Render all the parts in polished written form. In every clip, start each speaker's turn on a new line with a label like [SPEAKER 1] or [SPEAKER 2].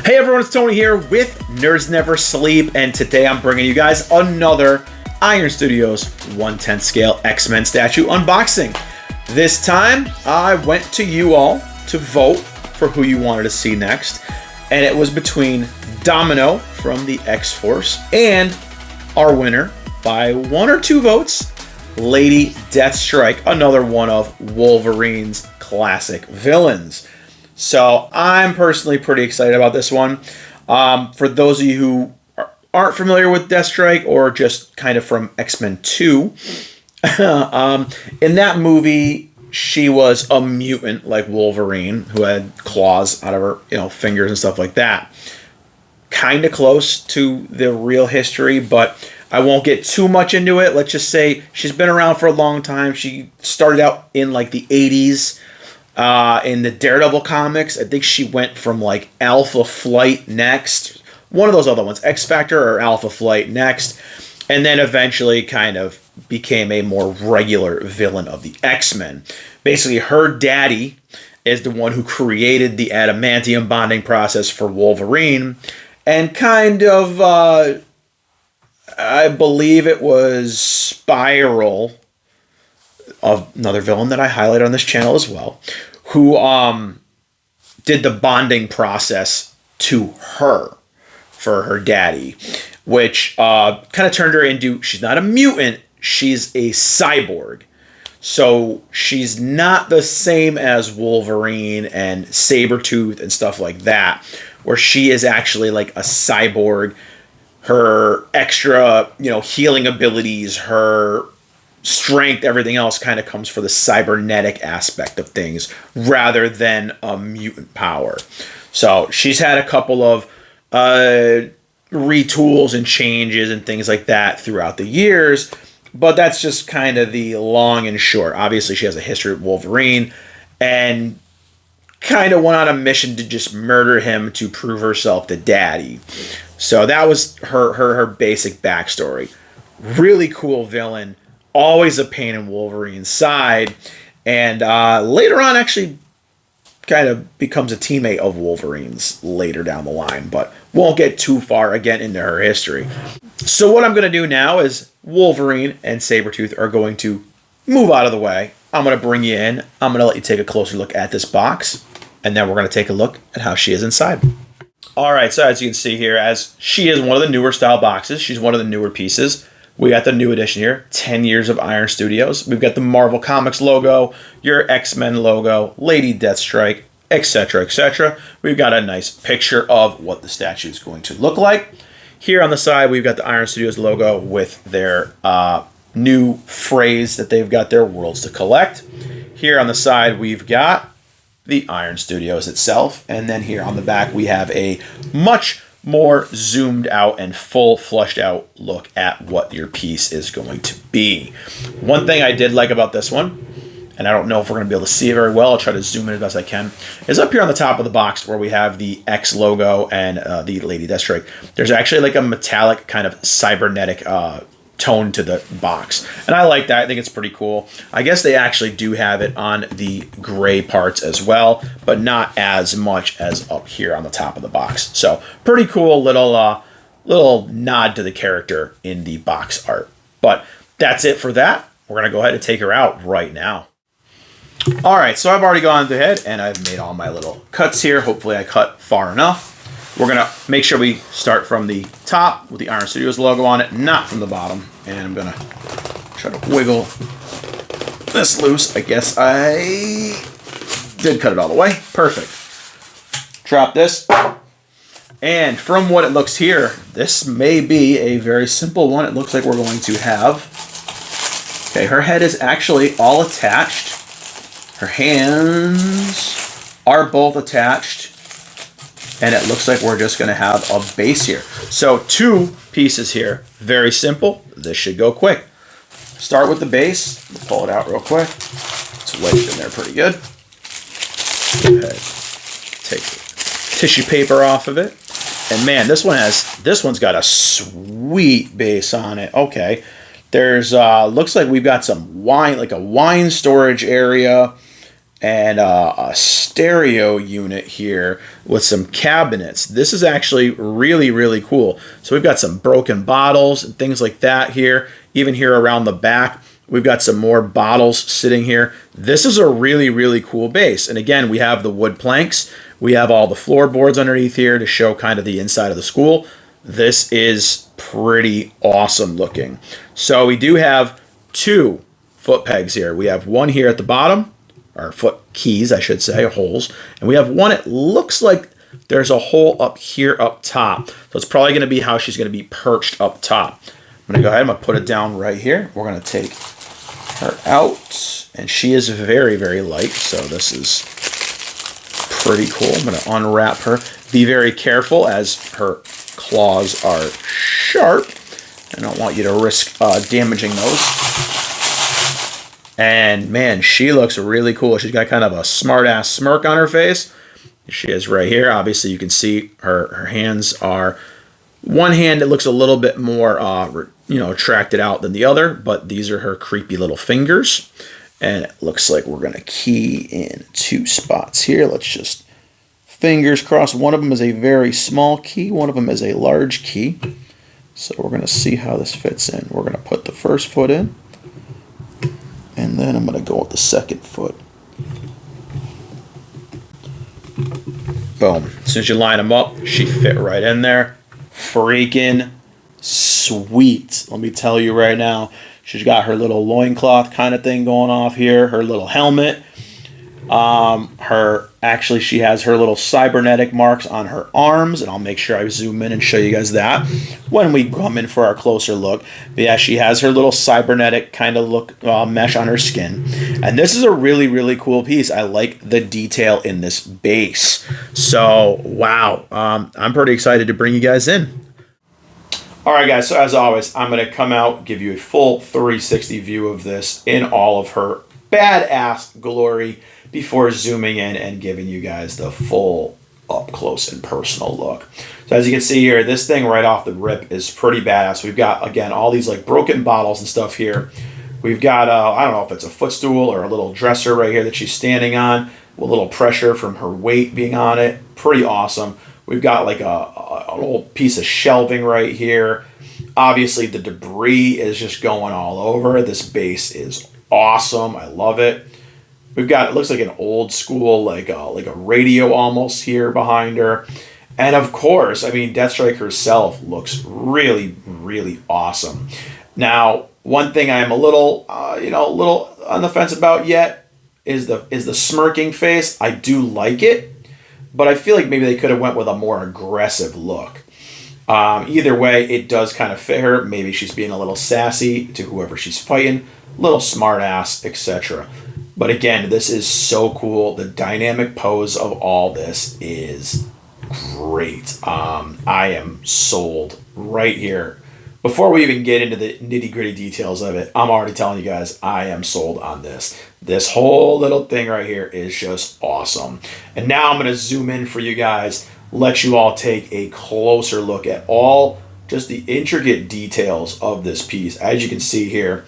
[SPEAKER 1] Hey everyone, it's Tony here with Nerds Never Sleep, and today I'm bringing you guys another Iron Studios 1/10 scale X-Men statue unboxing. This time, I went to you all to vote for who you wanted to see next, and it was between Domino from the X-Force and our winner, by 1 or 2 votes, Lady Deathstrike, another one of Wolverine's classic villains. So I'm personally pretty excited about this one. For those of you who aren't familiar with Deathstrike or just kind of from X-Men 2, in that movie, she was a mutant like Wolverine who had claws out of her, fingers and stuff like that. Kind of close to the real history, but I won't get too much into it. Let's just say she's been around for a long time. She started out in like the 80s. In the Daredevil comics, I think she went from like Alpha Flight next, one of those other ones, X Factor or Alpha Flight next, and then eventually kind of became a more regular villain of the X-Men. Basically, her daddy is the one who created the adamantium bonding process for Wolverine, and kind of, I believe it was Spiral, another villain that I highlight on this channel as well, who did the bonding process to her for her daddy, which kind of turned her into, she's not a mutant, she's a cyborg. So she's not the same as Wolverine and Sabretooth and stuff like that, where she is actually like a cyborg. Her extra, healing abilities, her strength, everything else kind of comes for the cybernetic aspect of things rather than a mutant power. So she's had a couple of retools and changes and things like that throughout the years, but that's just kind of the long and short. Obviously, she has a history with Wolverine and kind of went on a mission to just murder him to prove herself to daddy. So that was her basic backstory. Really cool villain. Always a pain in Wolverine's side, and later on actually kind of becomes a teammate of Wolverine's later down the line, but won't get too far again into her history. So what I'm going to do now is Wolverine and Sabretooth are going to move out of the way. I'm going to bring you in. I'm going to let you take a closer look at this box, and then we're going to take a look at how she is inside. All right, so as you can see here, as she is one of the newer style boxes, she's one of the newer pieces. We got the new edition here, 10 years of Iron Studios. We've got the Marvel Comics logo, your X-Men logo, Lady Deathstrike, etc., etc. We've got a nice picture of what the statue is going to look like. Here on the side, we've got the Iron Studios logo with their new phrase that they've got their worlds to collect. Here on the side, we've got the Iron Studios itself. And then here on the back, we have a much more zoomed out and full fleshed out look at what your piece is going to be. One thing I did like about this one, and I don't know if we're going to be able to see it very well, I'll try to zoom in as best I can, is up here on the top of the box where we have the X logo and the Lady Deathstrike. There's actually like a metallic kind of cybernetic tone to the box, and I like that. I think it's pretty cool. I guess they actually do have it on the gray parts as well, but not as much as up here on the top of the box. So pretty cool little nod to the character in the box art. But that's it for that. We're gonna go ahead and take her out right now. All right, so I've already gone ahead and I've made all my little cuts here. Hopefully I cut far enough. We're going to make sure we start from the top with the Iron Studios logo on it, not from the bottom. And I'm going to try to wiggle this loose. I guess I did cut it all the way. Perfect. Drop this. And from what it looks here, this may be a very simple one. It looks like we're going to have... Okay, her head is actually all attached. Her hands are both attached. And it looks like we're just going to have a base here. So 2 pieces here. Very simple. This should go quick. Start with the base. We'll pull it out real quick. It's wedged in there pretty good. Go ahead. Take the tissue paper off of it. And man, this one's got a sweet base on it. Okay. There's looks like we've got some wine, like a wine storage area. and a stereo unit here with some cabinets. This is actually really, really cool. So we've got some broken bottles and things like that here. Even here around the back, we've got some more bottles sitting here. This is a really, really cool base. And again, we have the wood planks. We have all the floorboards underneath here to show kind of the inside of the school. This is pretty awesome looking. So we do have 2 foot pegs here. We have one here at the bottom, or foot keys, I should say, or holes. And we have one, it looks like there's a hole up here up top. So it's probably going to be how she's going to be perched up top. I'm going to go ahead, I'm going to put it down right here. We're going to take her out, and she is very, very light, so this is pretty cool. I'm going to unwrap her. Be very careful as her claws are sharp. I don't want you to risk damaging those. And man, she looks really cool. She's got kind of a smart-ass smirk on her face. She is right here. Obviously, you can see her hands are, one hand it looks a little bit more, tracted out than the other, but these are her creepy little fingers. And it looks like we're going to key in 2 spots here. Let's just fingers crossed. One of them is a very small key. One of them is a large key. So we're going to see how this fits in. We're going to put the first foot in. And then I'm going to go with the second foot. Boom. As soon as you line them up, she fit right in there. Freaking sweet. Let me tell you right now. She's got her little loincloth kind of thing going off here. Her little helmet. Actually, she has her little cybernetic marks on her arms, and I'll make sure I zoom in and show you guys that when we come in for our closer look. But yeah, she has her little cybernetic kind of look mesh on her skin, and this is a really, really cool piece. I like the detail in this base. So wow, I'm pretty excited to bring you guys in. All right, guys, so as always, I'm going to come out, give you a full 360 view of this in all of her badass glory before zooming in and giving you guys the full up close and personal look. So as you can see here, this thing right off the rip is pretty badass. We've got, again, all these like broken bottles and stuff here. We've got, I don't know if it's a footstool or a little dresser right here that she's standing on with a little pressure from her weight being on it. Pretty awesome. We've got like an old piece of shelving right here. Obviously, the debris is just going all over. This base is awesome. I love it. We've got, it looks like an old school, like a radio almost here behind her. And of course, I mean, Deathstrike herself looks really, really awesome. Now, one thing I'm a little on the fence about yet is the smirking face. I do like it, but I feel like maybe they could have went with a more aggressive look. Either way, it does kind of fit her. Maybe she's being a little sassy to whoever she's fighting, little smart ass, etc. But again, this is so cool. The dynamic pose of all this is great. I am sold right here. Before we even get into the nitty-gritty details of it, I'm already telling you guys, I am sold on this. This whole little thing right here is just awesome. And now I'm going to zoom in for you guys, let you all take a closer look at all just the intricate details of this piece. As you can see here,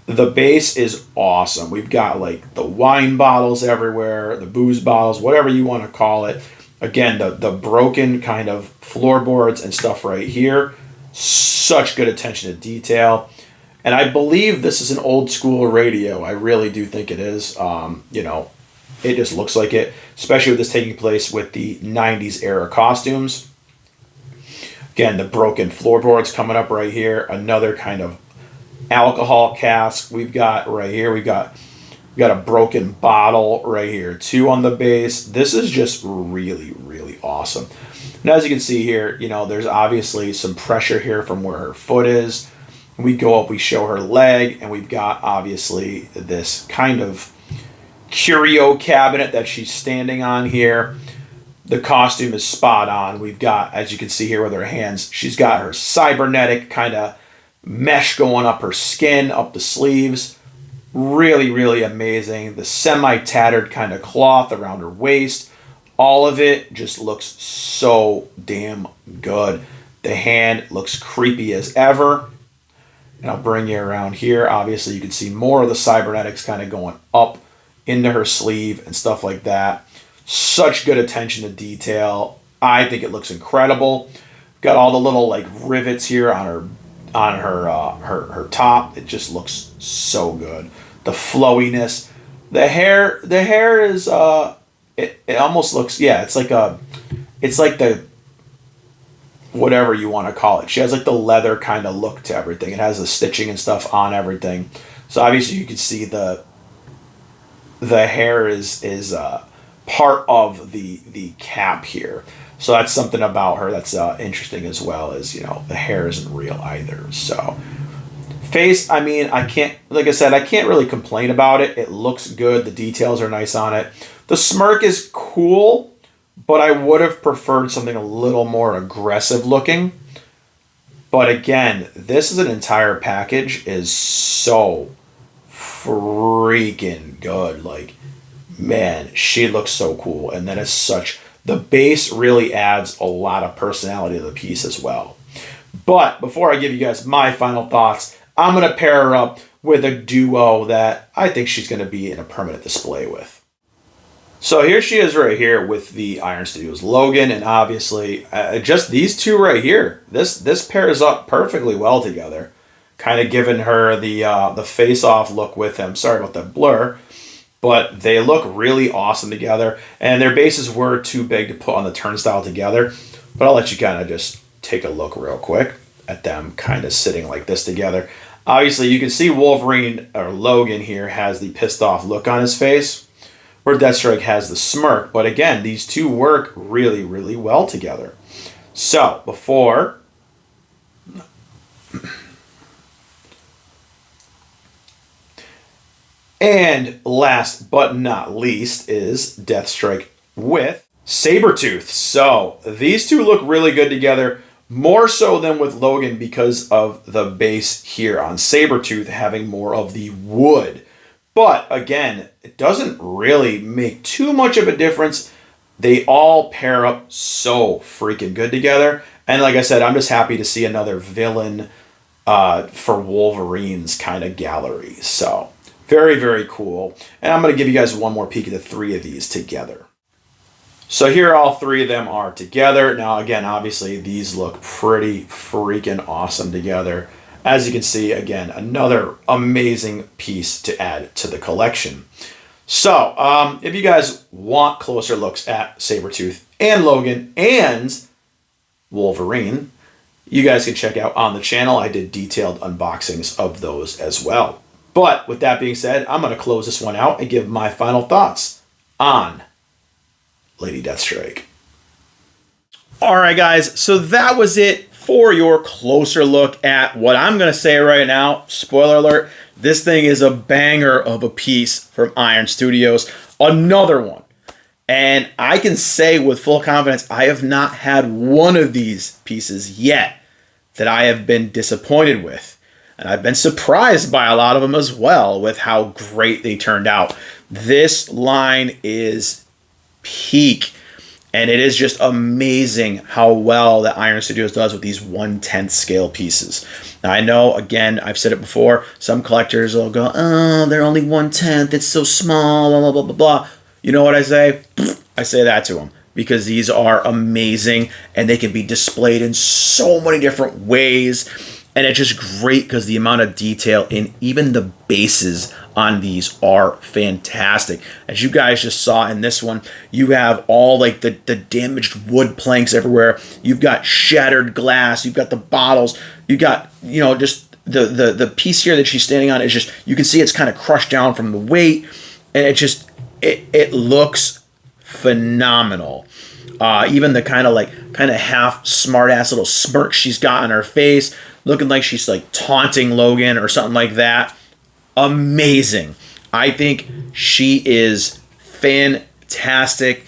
[SPEAKER 1] the base is awesome. We've got like the wine bottles everywhere, the booze bottles, whatever you want to call it. Again, the broken kind of floorboards and stuff right here. Such good attention to detail. And I believe this is an old school radio. I really do think it is. It just looks like it, especially with this taking place with the 90s era costumes. Again, the broken floorboards coming up right here. Another kind of alcohol cask we've got right here. We got a broken bottle right here too on the base. This is just really, really awesome. And as you can see here, there's obviously some pressure here from where her foot is. We go up, we show her leg, and we've got obviously this kind of curio cabinet that she's standing on here. The costume is spot on. We've got, as you can see here with her hands, she's got her cybernetic kind of mesh going up her skin, up the sleeves. Really, really amazing. The semi-tattered kind of cloth around her waist. All of it just looks so damn good. The hand looks creepy as ever. And I'll bring you around here. Obviously, you can see more of the cybernetics kind of going up into her sleeve and stuff like that. Such good attention to detail. I think it looks incredible. Got all the little like rivets here on her top. It just looks so good. The flowiness, the hair is it almost looks, yeah, it's like the whatever you want to call it. She has like the leather kind of look to everything. It has the stitching and stuff on everything. So obviously you can see the hair is part of the cap here. So that's something about her that's interesting, as well as, you know, the hair isn't real either. So face, I mean, I can't, like I said, I can't really complain about it. It looks good. The details are nice on it. The smirk is cool, but I would have preferred something a little more aggressive looking. But again, this is an entire package is so freaking good. Like, man, she looks so cool. And that is such, the base really adds a lot of personality to the piece as well. But before I give you guys my final thoughts, I'm going to pair her up with a duo that I think she's going to be in a permanent display with. So here she is right here with the Iron Studios Logan, and obviously just these two right here. This pairs up perfectly well together, kind of giving her the face-off look with him. Sorry about that blur, but they look really awesome together, and their bases were too big to put on the turnstile together. But I'll let you kind of just take a look real quick at them kind of sitting like this together. Obviously, you can see Wolverine, or Logan here, has the pissed off look on his face, where Deathstrike has the smirk. But again, these two work really, really well together. So, before... And last but not least is Deathstrike with Sabretooth. So, these two look really good together, more so than with Logan because of the base here on Sabretooth having more of the wood. But again, it doesn't really make too much of a difference. They all pair up so freaking good together. And like I said, I'm just happy to see another villain for Wolverine's kind of gallery. So very, very cool. And I'm going to give you guys one more peek at the three of these together. So here all three of them are together. Now again, obviously these look pretty freaking awesome together. As you can see, again, another amazing piece to add to the collection. So, if you guys want closer looks at Sabretooth and Logan and Wolverine, you guys can check out on the channel. I did detailed unboxings of those as well. But with that being said, I'm going to close this one out and give my final thoughts on Lady Deathstrike. All right, guys, so that was it for your closer look at what I'm going to say right now. Spoiler alert, this thing is a banger of a piece from Iron Studios. Another one. And I can say with full confidence, I have not had one of these pieces yet that I have been disappointed with. And I've been surprised by a lot of them as well with how great they turned out. This line is peak. And it is just amazing how well that Iron Studios does with these 1/10 scale pieces. Now, I know, again, I've said it before, some collectors will go, oh, they're only 1/10, it's so small, blah, blah, blah, blah, blah. You know what I say? I say that to them, because these are amazing, and they can be displayed in so many different ways. And it's just great because the amount of detail in even the bases on these are fantastic. As you guys just saw in this one, you have all like the damaged wood planks everywhere. You've got shattered glass. You've got the bottles. You got, you know, just the piece here that she's standing on is just, you can see it's kind of crushed down from the weight. And it just, it looks phenomenal. Even the kind of half smart ass little smirk she's got on her face, looking like she's like taunting Logan or something like that. Amazing. I think she is fantastic.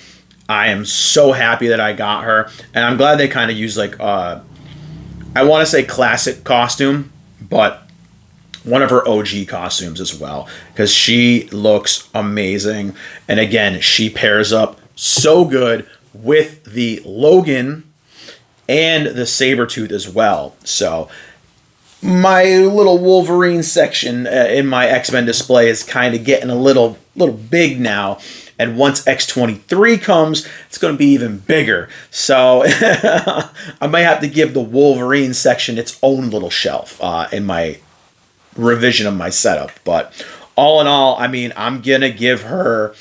[SPEAKER 1] I am so happy that I got her. And I'm glad they kind of used like, I want to say classic costume, but one of her OG costumes as well. Because she looks amazing. And again, she pairs up so good with the Logan and the Sabretooth as well. So my little Wolverine section in my X-Men display is kind of getting a little big now. And once X-23 comes, it's going to be even bigger. So I might have to give the Wolverine section its own little shelf in my revision of my setup. But all in all, I mean, I'm going to give her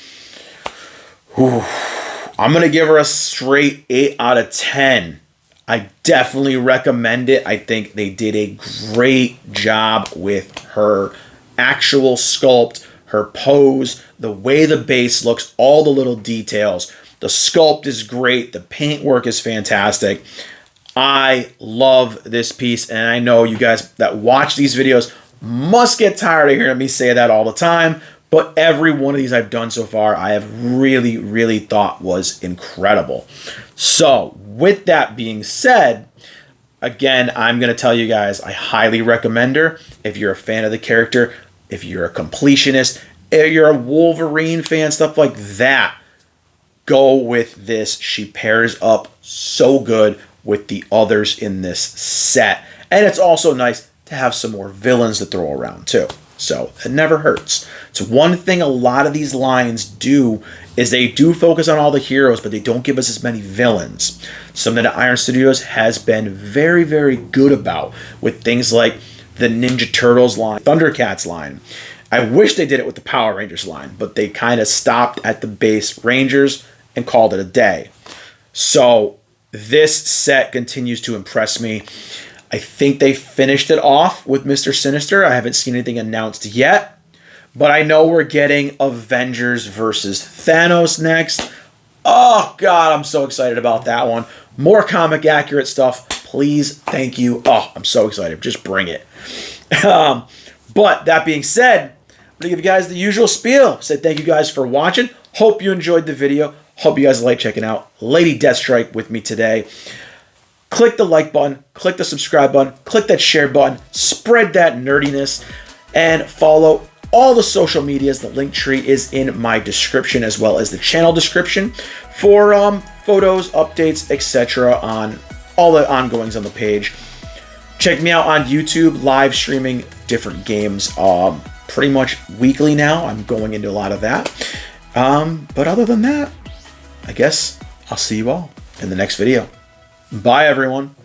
[SPEAKER 1] a straight 8 out of 10. I definitely recommend it. I think they did a great job with her actual sculpt, her pose, the way the base looks, all the little details. The sculpt is great. The paint work is fantastic. I love this piece, and I know you guys that watch these videos must get tired of hearing me say that all the time, but every one of these I've done so far, I have really, really thought was incredible. So, with that being said, again, I'm going to tell you guys, I highly recommend her. If you're a fan of the character, if you're a completionist, if you're a Wolverine fan, stuff like that, go with this. She pairs up so good with the others in this set. And it's also nice to have some more villains to throw around too. So it never hurts. It's one thing a lot of these lines do is they do focus on all the heroes, but they don't give us as many villains. Something that Iron Studios has been very, very good about with things like the Ninja Turtles line, Thundercats line. I wish they did it with the Power Rangers line, but they kind of stopped at the base Rangers and called it a day. So this set continues to impress me. I think they finished it off with Mr. Sinister. I haven't seen anything announced yet, but I know we're getting Avengers versus Thanos next. Oh, God, I'm so excited about that one. More comic accurate stuff. Please, thank you. Oh, I'm so excited. Just bring it. But that being said, I'm going to give you guys the usual spiel. Say thank you guys for watching. Hope you enjoyed the video. Hope you guys like checking out Lady Deathstrike with me today. Click the like button, click the subscribe button, click that share button, spread that nerdiness, and follow all the social medias. The link tree is in my description as well as the channel description for photos, updates, etc. on all the ongoings on the page. Check me out on YouTube, live streaming different games pretty much weekly now. I'm going into a lot of that. But other than that, I guess I'll see you all in the next video. Bye, everyone.